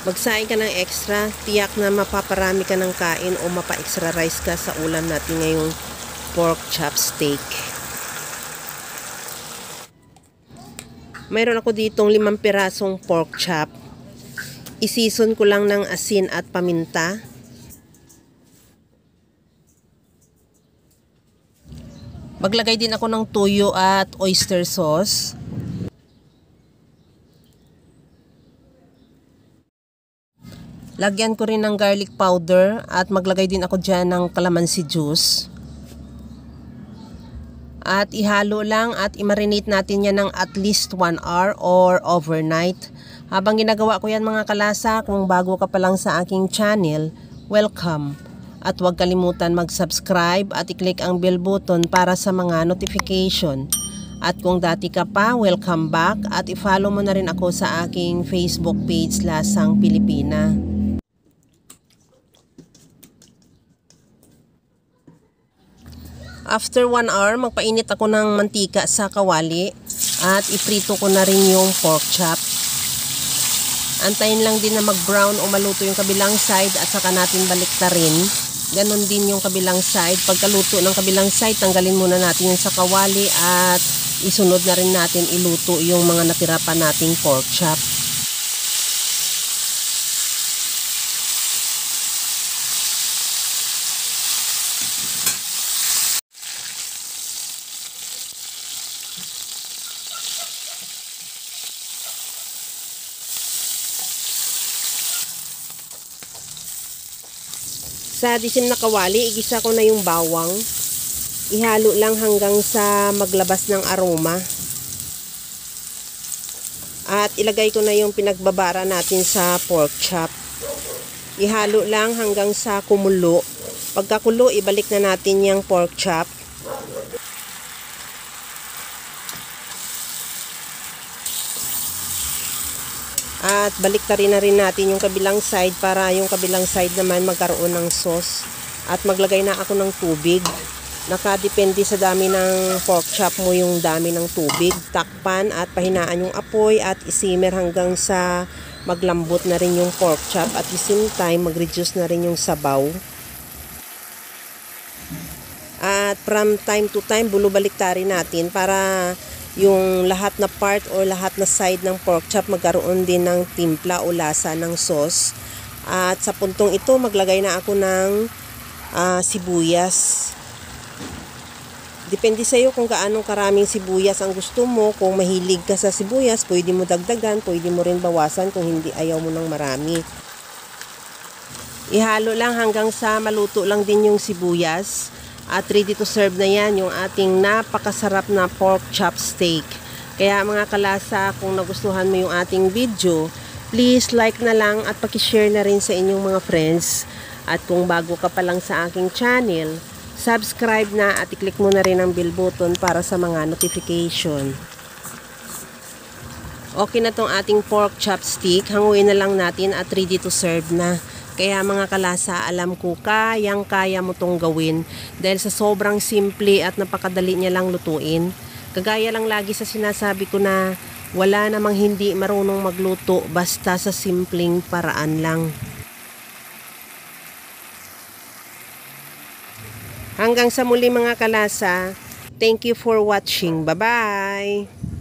Magsaing ka ng extra, tiyak na mapaparami ka ng kain o mapa-extra rice ka sa ulam natin ngayong pork chop steak. Mayroon ako ditong 5 pirasong pork chop. I-season ko lang ng asin at paminta. Maglagay din ako ng toyo at oyster sauce. Lagyan ko rin ng garlic powder at maglagay din ako dyan ng calamansi juice. At ihalo lang at i-marinate natin yan ng at least 1 hour or overnight. Habang ginagawa ko yan mga kalasa, kung bago ka pa lang sa aking channel, welcome. At huwag kalimutan mag-subscribe at i-click ang bell button para sa mga notification. At kung dati ka pa, welcome back at i-follow mo na rin ako sa aking Facebook page Lasang Pilipina. After 1 hour, magpainit ako ng mantika sa kawali at iprito ko na rin yung pork chop. Antayin lang din na mag-brown o maluto yung kabilang side at saka natin baliktarin. Ganon din yung kabilang side. Pagkaluto ng kabilang side, tanggalin muna natin yung sa kawali at isunod na rin natin iluto yung mga natira pa nating pork chop. Sa disim na kawali, igisa ko na yung bawang. Ihalo lang hanggang sa maglabas ng aroma. At ilagay ko na yung pinagbabara natin sa pork chop. Ihalo lang hanggang sa kumulo. Pagkakulo, ibalik na natin yung pork chop. At baliktarin na rin natin yung kabilang side para yung kabilang side naman magkaroon ng sauce. At maglagay na ako ng tubig. Nakadepende sa dami ng pork chop mo yung dami ng tubig. Takpan at pahinaan yung apoy at isimmer hanggang sa maglambot na rin yung pork chop. At the same time, mag-reduce na rin yung sabaw. At from time to time, baliktarin natin para yung lahat na part o lahat na side ng pork chop magkaroon din ng timpla o lasa ng sauce. At sa puntong ito, maglagay na ako ng sibuyas. Depende sa iyo kung gaano karaming sibuyas ang gusto mo. Kung mahilig ka sa sibuyas, pwede mo dagdagan, pwede mo rin bawasan kung hindi ayaw mo ng marami. Ihalo lang hanggang sa maluto lang din yung sibuyas. At ready to serve na yan yung ating napakasarap na pork chop steak. Kaya mga kalasa, kung nagustuhan mo yung ating video, please like na lang at pakishare na rin sa inyong mga friends. At kung bago ka pa lang sa aking channel, subscribe na at i-click mo na rin ang bell button para sa mga notification. Okay na tong ating pork chop steak. Hanguin na lang natin at ready to serve na. Kaya mga kalasa, alam ko kayang-kaya mo tong gawin dahil sa sobrang simple at napakadali niya lang lutuin. Kagaya lang lagi sa sinasabi ko na wala namang hindi marunong magluto basta sa simpleng paraan lang. Hanggang sa muli mga kalasa, thank you for watching. Bye-bye!